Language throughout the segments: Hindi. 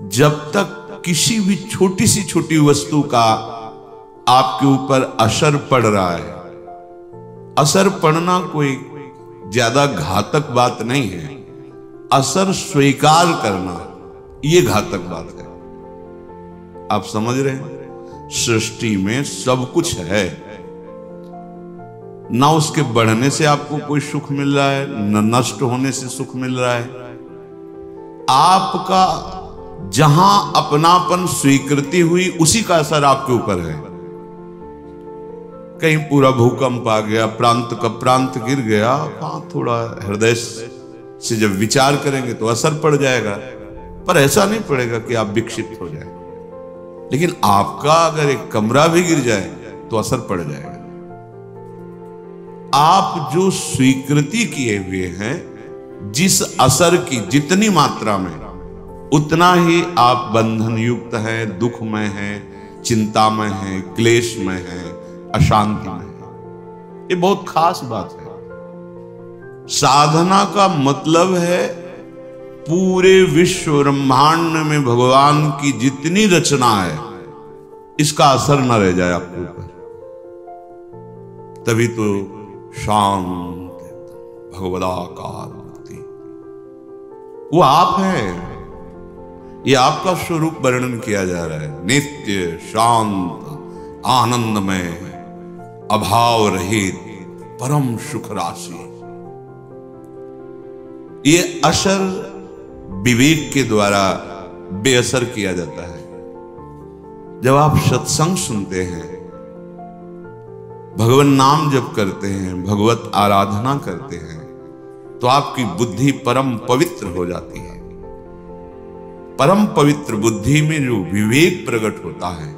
जब तक किसी भी छोटी सी छोटी वस्तु का आपके ऊपर असर पड़ रहा है, असर पड़ना कोई ज्यादा घातक बात नहीं है, असर स्वीकार करना यह घातक बात है। आप समझ रहे हैं? सृष्टि में सब कुछ है, ना उसके बढ़ने से आपको कोई सुख मिल रहा है, न नष्ट होने से सुख मिल रहा है। आपका जहां अपनापन स्वीकृति हुई उसी का असर आपके ऊपर है। कहीं पूरा भूकंप आ गया, प्रांत का प्रांत गिर गया, हाँ थोड़ा हृदय से जब विचार करेंगे तो असर पड़ जाएगा, पर ऐसा नहीं पड़ेगा कि आप विक्षिप्त हो जाए। लेकिन आपका अगर एक कमरा भी गिर जाए तो असर पड़ जाएगा। आप जो स्वीकृति किए हुए हैं, जिस असर की जितनी मात्रा में, उतना ही आप बंधन युक्त हैं, दुखमय हैं, चिंतामय हैं, क्लेशमय हैं, अशांति में है। ये बहुत खास बात है। साधना का मतलब है पूरे विश्व ब्रह्मांड में भगवान की जितनी रचना है, इसका असर न रह जाए आपके ऊपर। तभी तो शांत भगवदाकार मुक्ति, वो आप हैं। ये आपका स्वरूप वर्णन किया जा रहा है। नित्य शांत आनंदमय अभाव रहित परम सुख राशि। ये असर विवेक के द्वारा बेअसर किया जाता है। जब आप सत्संग सुनते हैं, भगवान नाम जप करते हैं, भगवत आराधना करते हैं, तो आपकी बुद्धि परम पवित्र हो जाती है। परम पवित्र बुद्धि में जो विवेक प्रकट होता है,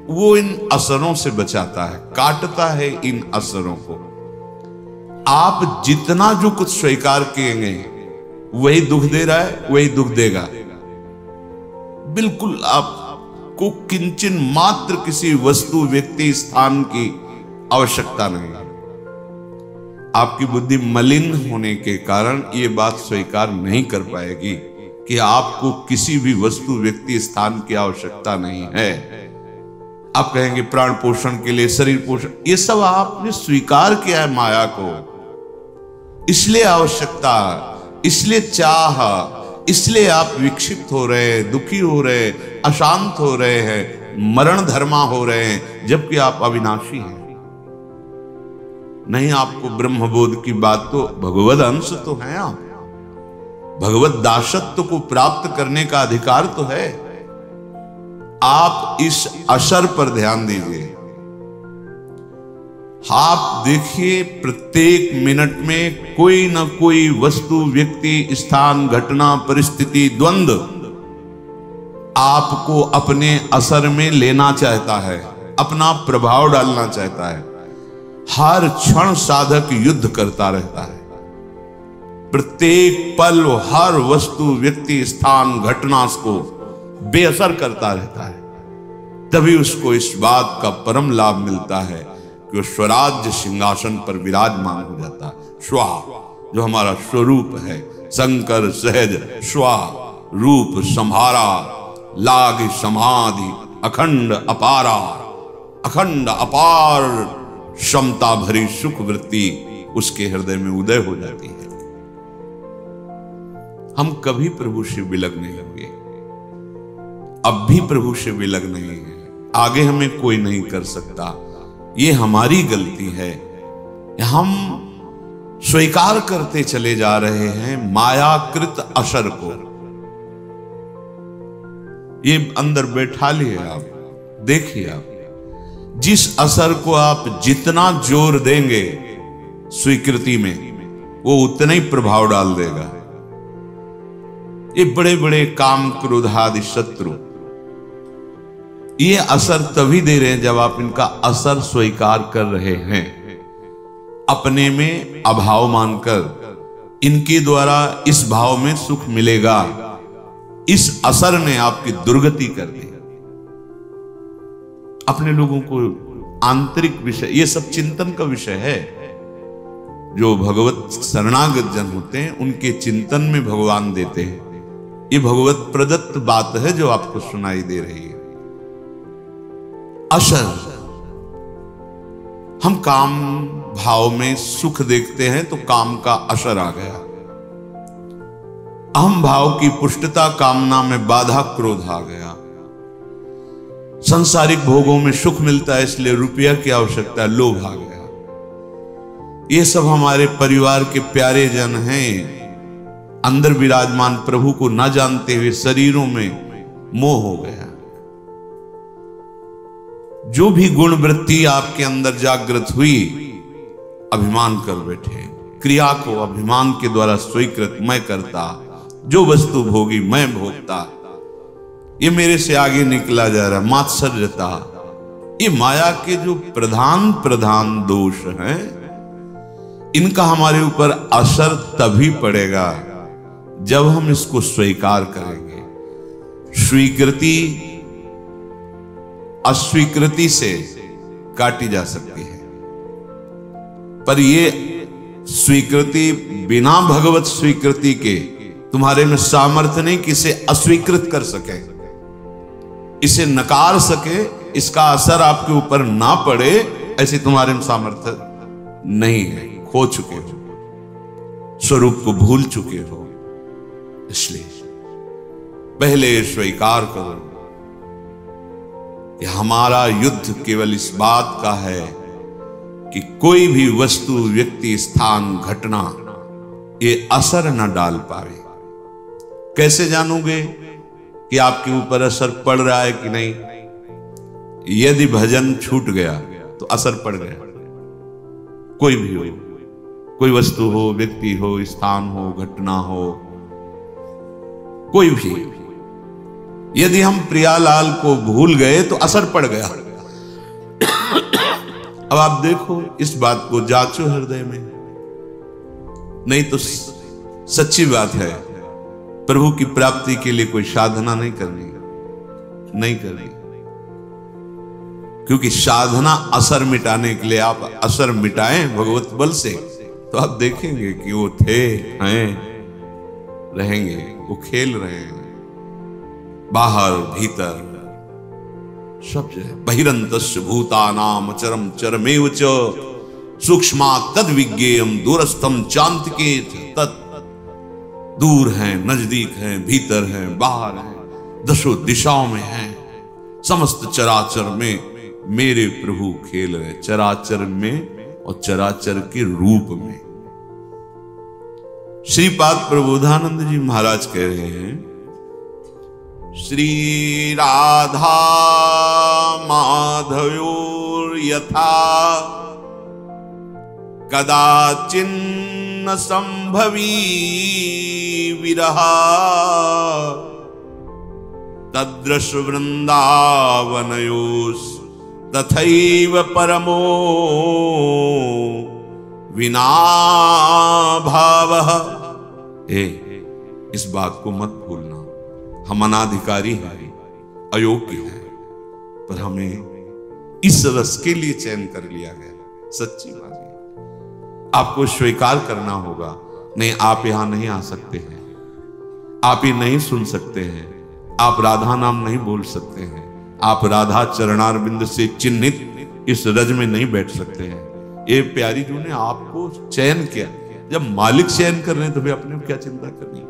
वो इन असरों से बचाता है, काटता है इन असरों को। आप जितना जो कुछ स्वीकार किएंगे वही दुख दे रहा है, वही दुख देगा। बिल्कुल आपको किंचन मात्र किसी वस्तु, व्यक्ति, स्थान की आवश्यकता नहीं है। आपकी बुद्धि मलिन होने के कारण ये बात स्वीकार नहीं कर पाएगी कि आपको किसी भी वस्तु, व्यक्ति, स्थान की आवश्यकता नहीं है। आप कहेंगे प्राण पोषण के लिए, शरीर पोषण, ये सब आपने स्वीकार किया है माया को, इसलिए आवश्यकता, इसलिए चाह, इसलिए आप विक्षिप्त हो रहे हैं, दुखी हो रहे हैं, अशांत हो रहे हैं, मरण धर्मा हो रहे हैं, जबकि आप अविनाशी हैं। नहीं, आपको ब्रह्मबोध की बात तो, भगवद अंश तो हैं आप, भगवत दासत्व को प्राप्त करने का अधिकार तो है। आप इस असर पर ध्यान दीजिए। आप देखिए, प्रत्येक मिनट में कोई ना कोई वस्तु, व्यक्ति, स्थान, घटना, परिस्थिति, द्वंद्व आपको अपने असर में लेना चाहता है, अपना प्रभाव डालना चाहता है। हर क्षण साधक युद्ध करता रहता है। प्रत्येक पल हर वस्तु, व्यक्ति, स्थान, घटना को बेअसर करता रहता है। तभी उसको इस बात का परम लाभ मिलता है कि वो स्वराज्य सिंहासन पर विराजमान हो जाता है। स्वा, जो हमारा स्वरूप है, शंकर सहज स्वा, रूप संहारा, लाग समाधि, अखंड अपारा, अखंड अपार क्षमता भरी सुख वृत्ति उसके हृदय में उदय हो जाती है। हम कभी प्रभु से विलग नहीं होंगे, अब भी प्रभु से विलग नहीं है, आगे हमें कोई नहीं कर सकता। ये हमारी गलती है। हम स्वीकार करते चले जा रहे हैं मायाकृत असर को। ये अंदर बैठा लिए आप, देखिए आप, जिस असर को आप जितना जोर देंगे स्वीकृति में, वो उतना ही प्रभाव डाल देगा। ये बड़े बड़े काम, क्रोध आदि शत्रु ये असर तभी दे रहे हैं जब आप इनका असर स्वीकार कर रहे हैं, अपने में अभाव मानकर। इनके द्वारा इस भाव में सुख मिलेगा, इस असर ने आपकी दुर्गति कर दी। अपने लोगों को आंतरिक विषय, ये सब चिंतन का विषय है। जो भगवत शरणागत जन होते हैं, उनके चिंतन में भगवान देते हैं। ये भगवत प्रदत्त बात है जो आपको सुनाई दे रही है। असर, हम काम भाव में सुख देखते हैं तो काम का असर आ गया। अहम भाव की पुष्टता, कामना में बाधा, क्रोध आ गया। संसारिक भोगों में सुख मिलता है इसलिए रुपया की आवश्यकता, लोभ आ गया। ये सब हमारे परिवार के प्यारे जन हैं, अंदर विराजमान प्रभु को न जानते हुए शरीरों में मोह हो गया। जो भी गुण वृत्ति आपके अंदर जागृत हुई, अभिमान कर बैठे। क्रिया को अभिमान के द्वारा स्वीकृत, मैं करता, जो वस्तु भोगी मैं भोगता, ये मेरे से आगे निकला जा रहा, मात्सर्यता। ये माया के जो प्रधान प्रधान दोष हैं, इनका हमारे ऊपर असर तभी पड़ेगा जब हम इसको स्वीकार करेंगे। स्वीकृति अस्वीकृति से काटी जा सकती है, पर ये स्वीकृति बिना भगवत स्वीकृति के तुम्हारे में सामर्थ्य नहीं कि इसे अस्वीकृत कर सके, इसे नकार सके, इसका असर आपके ऊपर ना पड़े, ऐसे तुम्हारे में सामर्थ्य नहीं है। खो चुके हो, स्वरूप को भूल चुके हो। इसलिए पहले स्वीकार करो कि हमारा युद्ध केवल इस बात का है कि कोई भी वस्तु, व्यक्ति, स्थान, घटना ये असर न डाल पावे। कैसे जानोगे कि आपके ऊपर असर पड़ रहा है कि नहीं? यदि भजन छूट गया तो असर पड़ गया। कोई भी हो, कोई वस्तु हो, व्यक्ति हो, स्थान हो, घटना हो, कोई भी। यदि हम प्रियालाल को भूल गए तो असर पड़ गया। अब आप देखो, इस बात को जांचो हृदय में। नहीं तो सच्ची बात है, प्रभु की प्राप्ति के लिए कोई साधना नहीं करनी, नहीं करनी। क्योंकि साधना असर मिटाने के लिए, आप असर मिटाएं भगवत बल से, तो आप देखेंगे कि वो थे, हैं, रहेंगे, वो खेल रहे हैं बाहर भीतर सब जगह। बहिरंतस्य भूतानाम चरम चरमेव च सूक्ष्मा तद विज्ञेयम दूरस्थम चांतिके तत्। दूर हैं, नजदीक हैं, भीतर हैं, बाहर हैं, दशों दिशाओं में हैं। समस्त चराचर में मेरे प्रभु खेल रहे, चराचर में और चराचर के रूप में। श्रीपाद प्रबोधानंद जी महाराज कह रहे हैं, श्री राधा माधव्योर यथा कदाचिन्न संभवी विरहा तदृश वृंदावनयोस् तथैव परमो विना भावः। इस बात को मत भूलना, हम अनाधिकारी हैं, अयोग्य हैं, पर हमें इस रस के लिए चयन कर लिया गया। सच्ची बात है, आपको स्वीकार करना होगा। नहीं, आप यहां नहीं आ सकते हैं, आप ये नहीं सुन सकते हैं, आप राधा नाम नहीं बोल सकते हैं, आप राधा चरणारविंद से चिन्हित इस रज में नहीं बैठ सकते हैं। ये प्यारी जी ने आपको चयन किया। जब मालिक चयन कर रहे हैं तो भी अपने क्या चिंता करनी?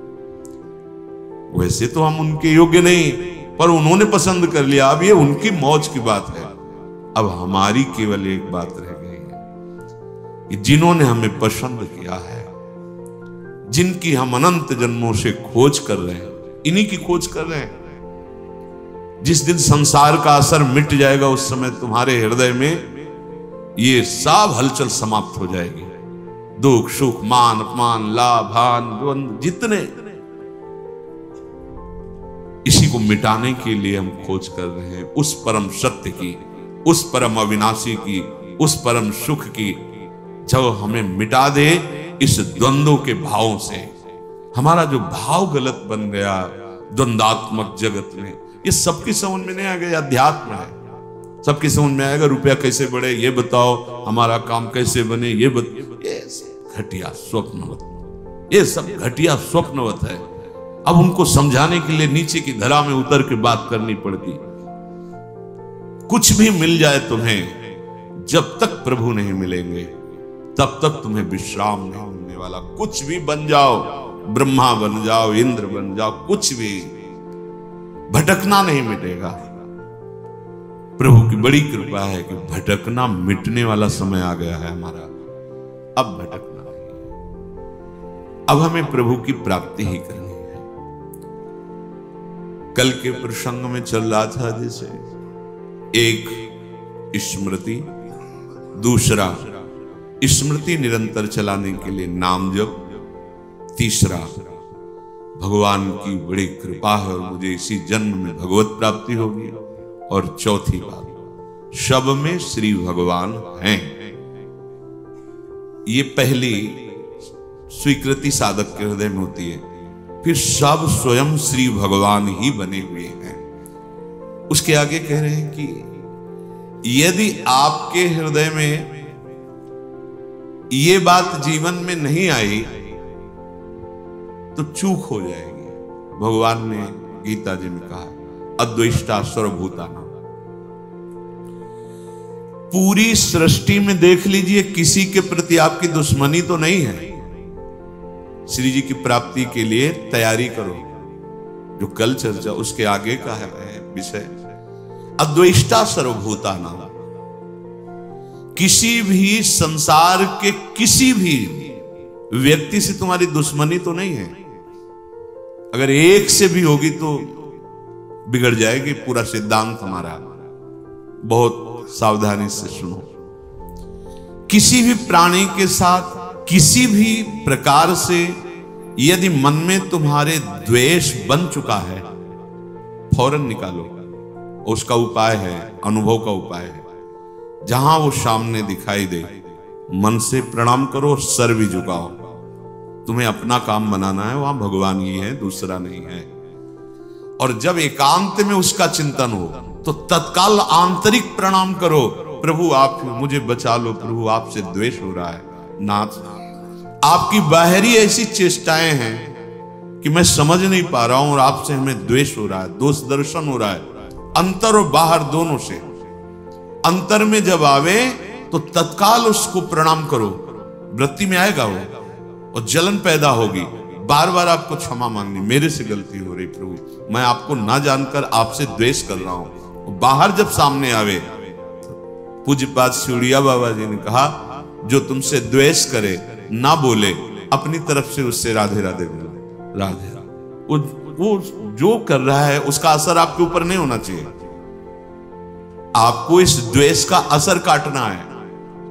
वैसे तो हम उनके योग्य नहीं, पर उन्होंने पसंद कर लिया। अब ये उनकी मौज की बात है। अब हमारी केवल एक बात रह गई है कि जिन्होंने हमें पसंद किया है, जिनकी हम अनंत जन्मों से खोज कर रहे हैं, इन्हीं की खोज कर रहे हैं। जिस दिन संसार का असर मिट जाएगा, उस समय तुम्हारे हृदय में ये सब हलचल समाप्त हो जाएगी। दुख, सुख, मान, अपमान, लाभ, हान, द्वंद, जितने, इसी को मिटाने के लिए हम खोज कर रहे हैं। उस परम सत्य की, उस परम अविनाशी की, उस परम सुख की, जो हमें मिटा दे इस द्वंद्वों के भावों से। हमारा जो भाव गलत बन गया द्वंदात्मक जगत में, ये सबकी समझ में नहीं आ गया। अध्यात्म है, सबकी समझ में आएगा। रुपया कैसे बढ़े ये बताओ, हमारा काम कैसे बने ये बताओ। ये घटिया स्वप्नवत, ये सब घटिया स्वप्नवत है। अब उनको समझाने के लिए नीचे की धरा में उतर के बात करनी पड़ती। कुछ भी मिल जाए तुम्हें, जब तक प्रभु नहीं मिलेंगे तब तक तुम्हें विश्राम नहीं मिलने वाला। कुछ भी बन जाओ, ब्रह्मा बन जाओ, इंद्र बन जाओ, कुछ भी, भटकना नहीं मिटेगा। प्रभु की बड़ी कृपा है कि भटकना मिटने वाला समय आ गया है हमारा। अब भटकना नहीं, अब हमें प्रभु की प्राप्ति ही करनी है। कल के प्रसंग में चल रहा था जैसे एक स्मृति, दूसरा स्मृति निरंतर चलाने के लिए नाम जप, तीसरा भगवान की बड़ी कृपा है और मुझे इसी जन्म में भगवत प्राप्ति होगी, और चौथी बात शब में श्री भगवान हैं। ये पहली स्वीकृति साधक के हृदय में होती है, फिर सब स्वयं श्री भगवान ही बने हुए हैं। उसके आगे कह रहे हैं कि यदि आपके हृदय में ये बात जीवन में नहीं आई तो चूक हो जाएगी। भगवान ने गीता जी में कहा अद्वेष्टा सर्वभूतानां। पूरी सृष्टि में देख लीजिए, किसी के प्रति आपकी दुश्मनी तो नहीं है। श्री जी की प्राप्ति के लिए तैयारी करो। जो कल चर्चा उसके आगे का है विषय अद्वेष्टा सर्वभूतानां। किसी भी संसार के किसी भी व्यक्ति से तुम्हारी दुश्मनी तो नहीं है। अगर एक से भी होगी तो बिगड़ जाएगी पूरा सिद्धांत हमारा। बहुत सावधानी से सुनो। किसी भी प्राणी के साथ किसी भी प्रकार से यदि मन में तुम्हारे द्वेष बन चुका है, फौरन निकालो। उसका उपाय है, अनुभव का उपाय है। जहां वो सामने दिखाई दे मन से प्रणाम करो, सर भी झुकाओ। तुम्हें अपना काम बनाना है, वहां भगवान ही है, दूसरा नहीं है। और जब एकांत में उसका चिंतन हो तो तत्काल आंतरिक प्रणाम करो, प्रभु आप मुझे बचा लो, प्रभु आपसे द्वेष हो रहा है। नाथ, आपकी बाहरी ऐसी चेष्टाएं हैं कि मैं समझ नहीं पा रहा हूं और आपसे हमें द्वेष हो रहा है, दोष दर्शन हो रहा है, अंतर और बाहर दोनों से। अंतर में जब आवे तो तत्काल उसको प्रणाम करो, वृत्ति में आएगा वो, और जलन पैदा होगी। बार बार आपको क्षमा मांगनी, मेरे से गलती हो रही प्रभु, मैं आपको ना जानकर आपसे द्वेष कर रहा हूं। बाहर जब सामने आवे, पूज्यपाद सिउड़िया बाबा जी ने कहा जो तुमसे द्वेष करे ना बोले, अपनी तरफ से उससे राधे राधे बोले। राधे वो जो कर रहा है उसका असर आपके ऊपर नहीं होना चाहिए। आपको इस द्वेष का असर काटना है।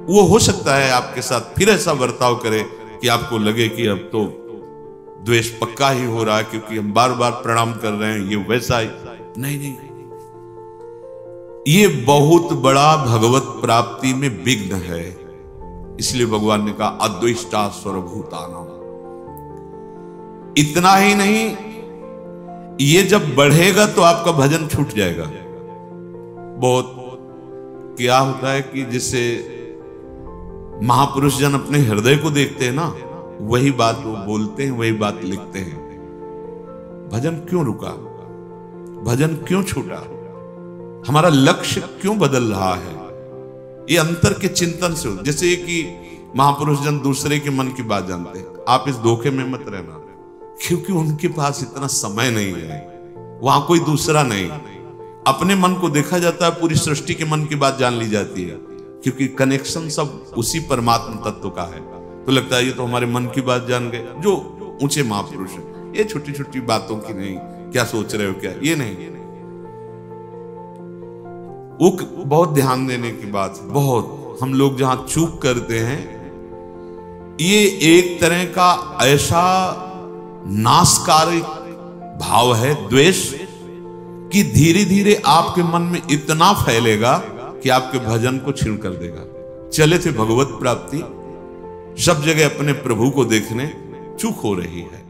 वो हो सकता है आपके साथ फिर ऐसा बर्ताव करे कि आपको लगे कि अब तो द्वेष पक्का ही हो रहा है क्योंकि हम बार बार प्रणाम कर रहे हैं, ये वैसा ही नहीं। ये बहुत बड़ा भगवत प्राप्ति में विघ्न है। इसलिए भगवान ने कहा अद्वेष्टा सर्वभूतानां। इतना ही नहीं, ये जब बढ़ेगा तो आपका भजन छूट जाएगा। बहुत क्या होता है कि जिससे महापुरुष जन अपने हृदय को देखते हैं ना, वही बात वो बोलते हैं, वही बात लिखते हैं। भजन क्यों रुका, भजन क्यों छूटा, हमारा लक्ष्य क्यों बदल रहा है? ये अंतर के चिंतन से हो। जैसे कि महापुरुष जन दूसरे के मन की बात जानते हैं, आप इस धोखे में मत रहना, क्योंकि उनके पास इतना समय नहीं है, वहां कोई दूसरा नहीं। अपने मन को देखा जाता है, पूरी सृष्टि के मन की बात जान ली जाती है, क्योंकि कनेक्शन सब उसी परमात्मा तत्व का है। तो लगता है ये तो हमारे मन की बात जान गए। जो ऊंचे महापुरुष है, ये छोटी छोटी बातों की नहीं, क्या सोच रहे हो क्या, ये नहीं। वो बहुत ध्यान देने की बात है। बहुत हम लोग जहां चूक करते हैं, ये एक तरह का ऐसा नाशकारी भाव है द्वेष, कि धीरे धीरे आपके मन में इतना फैलेगा कि आपके भजन को छीन कर देगा। चले थे भगवत प्राप्ति, सब जगह अपने प्रभु को देखने, चूक हो रही है।